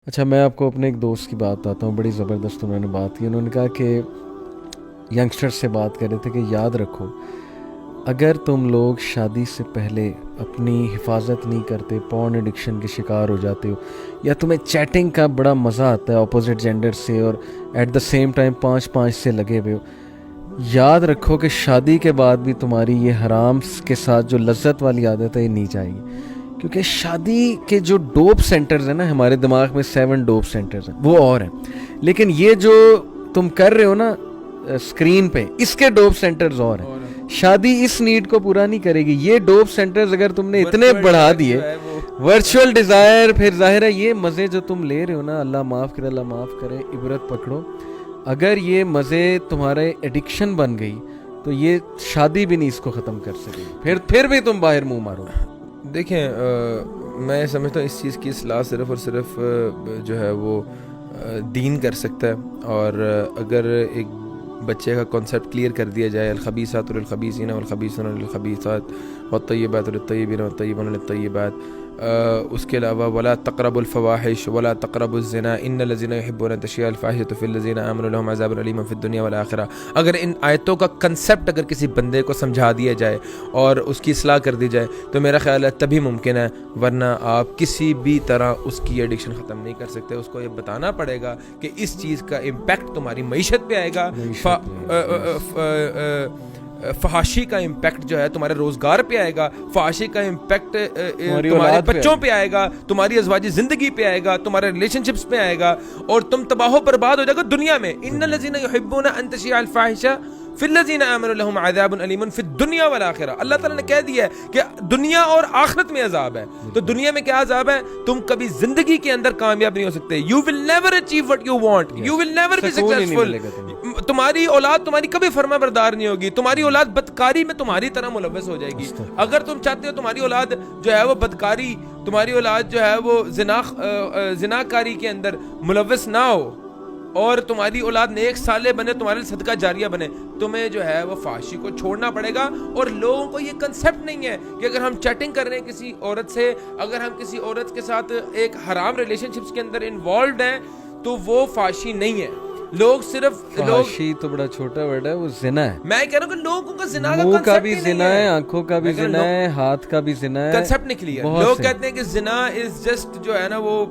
اچھا، میں آپ کو اپنے ایک دوست کی بات بتاتا ہوں، بڑی زبردست انہوں نے بات کی. انہوں نے کہا کہ ینگسٹر سے بات کر رہے تھے کہ یاد رکھو، اگر تم لوگ شادی سے پہلے اپنی حفاظت نہیں کرتے، پورن ایڈکشن کے شکار ہو جاتے ہو، یا تمہیں چیٹنگ کا بڑا مزہ آتا ہے اپوزٹ جینڈر سے اور ایٹ دا سیم ٹائم پانچ سے لگے ہوئے ہو، یاد رکھو کہ شادی کے بعد بھی تمہاری یہ حرام کے ساتھ جو لذت والی عادت ہے یہ نہیں جائے گی. کیونکہ شادی کے جو ڈوپ سینٹرز ہیں نا، ہمارے دماغ میں 7 ڈوپ سینٹرز ہیں، وہ اور ہیں، لیکن یہ جو تم کر رہے ہو نا اسکرین پہ، اس کے ڈوپ سینٹرز اور ہیں. شادی اس نیڈ کو پورا نہیں کرے گی. یہ ڈوپ سینٹرز اگر تم نے اتنے بڑھا دیے، ورچوئل ڈیزائر، پھر ظاہر ہے یہ مزے جو تم لے رہے ہو نا، اللہ معاف کرے، اللہ معاف کرے، عبرت پکڑو. اگر یہ مزے تمہارے ایڈکشن بن گئی تو یہ شادی بھی نہیں اس کو ختم کر سکے، پھر بھی تم باہر منہ مارو. دیکھیں، میں سمجھتا ہوں اس چیز کی اصلاح صرف اور صرف جو ہے وہ دین کر سکتا ہے. اور اگر ایک بچے کا کانسیپٹ کلیئر کر دیا جائے، الخبیثات للخبیثین والخبیثون للخبیثات والطیبات للطیبین والطیبون للطیبات، اس کے علاوہ ولا تقربوا الفواحش ولا تقربوا الزنا ان الذين يحبون ان تشيع الفاحشة في الذين آمنوا لهم عذاب أليم في الدنيا والآخرة. اگر ان آیتوں کا کنسیپٹ اگر کسی بندے کو سمجھا دیا جائے اور اس کی اصلاح کر دی جائے تو میرا خیال ہے تبھی ممکن ہے، ورنہ آپ کسی بھی طرح اس کی ایڈکشن ختم نہیں کر سکتے. اس کو یہ بتانا پڑے گا کہ اس چیز کا امپیکٹ تمہاری معیشت پہ آئے گا، فحاشی کا امپیکٹ جو ہے تمہارے روزگار پہ آئے گا، فحاشی کا امپیکٹ تمہارے بچوں پہ آئے گا، تمہاری ازواجی زندگی پہ آئے گا، تمہارے ریلیشن شپس پہ آئے گا، اور تم تباہ و برباد ہو جائے گا دنیا میں. ان الذین یحبون ان تشیع الفاحشہ فی الذین آمنوا لهم عذاب علیم فی الدنیا والآخرہ. اللہ تعالیٰ نے کہہ دیا ہے کہ دنیا اور آخرت میں عذاب ہے. تو دنیا میں کیا عذاب ہے؟ تم کبھی زندگی کے اندر کامیاب نہیں ہو سکتے. You will never achieve what you want, you will never be successful. تمہاری اولاد تمہاری کبھی فرما بردار نہیں ہوگی. تمہاری اولاد بدکاری میں تمہاری طرح ملوث ہو جائے گی. اگر تم چاہتے ہو تمہاری اولاد جو ہے وہ بدکاری، تمہاری اولاد جو ہے وہ زناکاری کے اندر ملوث نہ ہو، اور تمہاری اولاد نیک صالح بنے، تمہارے لیے صدقہ جاریہ بنے، تمہیں جو ہے وہ فحاشی کو چھوڑنا پڑے گا. اور لوگوں کو یہ کنسیپٹ نہیں ہے کہ اگر ہم چیٹنگ کر رہے ہیں کسی عورت سے، اگر ہم کسی عورت کے ساتھ ایک حرام ریلیشن شپس کے اندر انوالوڈ ہیں تو وہ فحاشی نہیں ہے. لوگ صرف فحاشی تو بڑا چھوٹا ورڈ ہے، وہ زنا ہے. میں کہہ رہا ہوں کہ لوگوں کا زنا کا منہ کا کنسیپٹ بھی زنا ہے، آنکھوں کا بھی زنا ہے، ہاتھ کا بھی زنا ہے، کنسیپٹ نکلی ہے. لوگ کہتے ہیں کہ زنا از جسٹ جو ہے نا وہ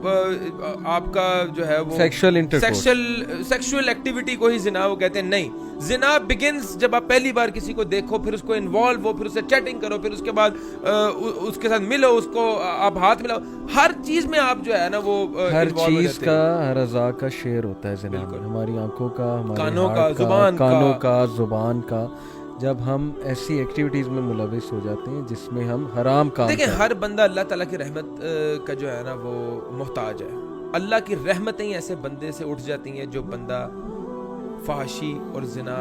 آپ کا جو ہے وہ سیکشل ایکٹیویٹی کو ہی زنا وہ کہتے ہیں. نہیں، زنا بگنز جب آپ پہلی بار کسی کو دیکھو، پھر اس کو انوالو ہو، پھر اس سے چیٹنگ کرو، پھر اس کے بعد اس کے ساتھ ملو، اس کو آپ ہاتھ ملاؤ، ہر چیز میں آپ جو ہے نا وہ ہر چیز کا، ہر اعضاء کا شیئر ہوتا ہے زنا میں. ہماری آنکھوں کا، ہمارے کانوں کا، کانوں کا، زبان کا. جب ہم ایسی ایکٹیویٹیز میں ملوث ہو جاتے ہیں جس میں ہم حرام کام دیکھیں، ہر بندہ اللہ تعالیٰ کی رحمت کا جو ہے نا وہ محتاج ہے. اللہ کی رحمتیں ایسے بندے سے اٹھ جاتی ہیں جو بندہ فحاشی اور زنا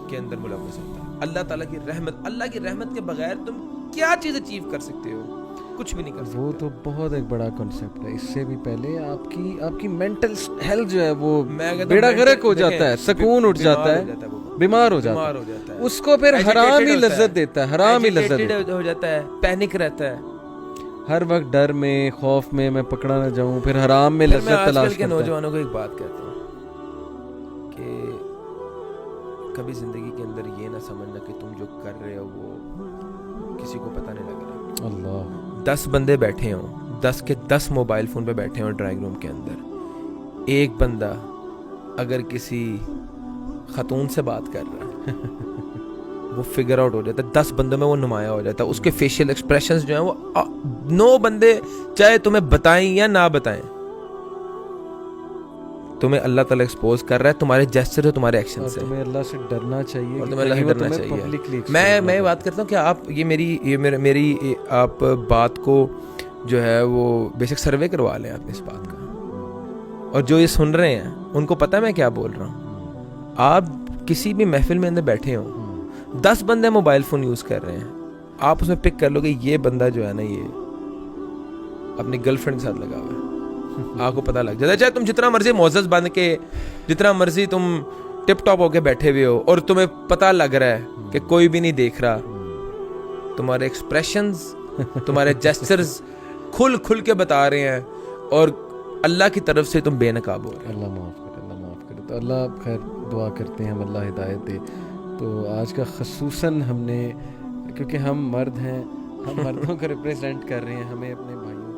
کے اندر ملوث ہوتا ہے. اللہ تعالیٰ کی رحمت کے بغیر تم کیا چیز اچیو کر سکتے ہو؟ کچھ بھی نہیں کر سکتے. وہ تو بہت ایک بڑا کنسیپٹ ہے. اس سے بھی پہلے آپ کی مینٹل ہیلتھ جو ہے وہ بیڑا غرق ہو جاتا ہے، سکون اٹھ جاتا ہے، بیمار ہو جاتا ہے. اس کو پھر حرام ہی لذت دیتا ہے، حرام ہی لذت ہو جاتا ہے، پینک رہتا ہے ہر وقت، ڈر میں، خوف میں پکڑا نہ جاؤں، پھر حرام میں لذت تلاش کرتا ہے. آج کل کے نوجوانوں کو ایک بات کہتا ہوں کہ کبھی زندگی کے اندر یہ نہ سمجھنا کہ تم جو کر رہے ہو وہ کسی کو پتہ نہیں لگ رہا. اللہ، 10 بندے بیٹھے ہوں، 10 کے 10 موبائل فون پہ بیٹھے ہوں ڈرائنگ روم کے اندر، ایک بندہ اگر کسی خاتون سے بات کر رہا ہے وہ فگر آؤٹ ہو جاتا ہے، 10 بندوں میں وہ نمایاں ہو جاتا ہے. اس کے فیشیل ایکسپریشنز جو ہیں وہ 9 بندے چاہے تمہیں بتائیں یا نہ بتائیں، تمہیں اللہ تعالیٰ ایکسپوز کر رہا ہے تمہارے جیسچر سے، تمہارے ایکشن سے. تمہیں اللہ سے ڈرنا چاہیے، اور تمہیں اللہ سے ڈرنا چاہیے. میں بات کرتا ہوں کہ آپ یہ میری آپ بات کو جو ہے وہ بیسک سروے کروا لیں آپ اس بات کا. اور جو یہ سن رہے ہیں ان کو پتہ میں کیا بول رہا ہوں. آپ کسی بھی محفل میں اندر بیٹھے ہوں، 10 بندے موبائل فون یوز کر رہے ہیں، آپ اس میں پک کر لو کہ یہ بندہ جو ہے نا یہ اپنی گرل فرینڈ کے ساتھ لگا ہوا ہے. آپ کو پتہ لگ جاتا ہے. چاہے تم جتنا مرضی معزز بن کے، جتنا مرضی تم ٹپ ٹاپ ہو کے بیٹھے ہوئے ہو، اور تمہیں پتہ لگ رہا ہے کہ کوئی بھی نہیں دیکھ رہا، تمہارے ایکسپریشنز، تمہارے جیسچرز کھل کے بتا رہے ہیں. اور اللہ کی طرف سے تم بے نقاب ہو رہے ہو. اللہ معاف کرے، اللہ معاف کرے. تو اللہ خیر دعا کرتے ہیں ہم اللہ ہدایت دے. تو آج کا خصوصاً ہم نے، کیونکہ ہم مرد ہیں، ہم مردوں کو ریپریزینٹ کر رہے ہیں، ہمیں اپنے بھائیوں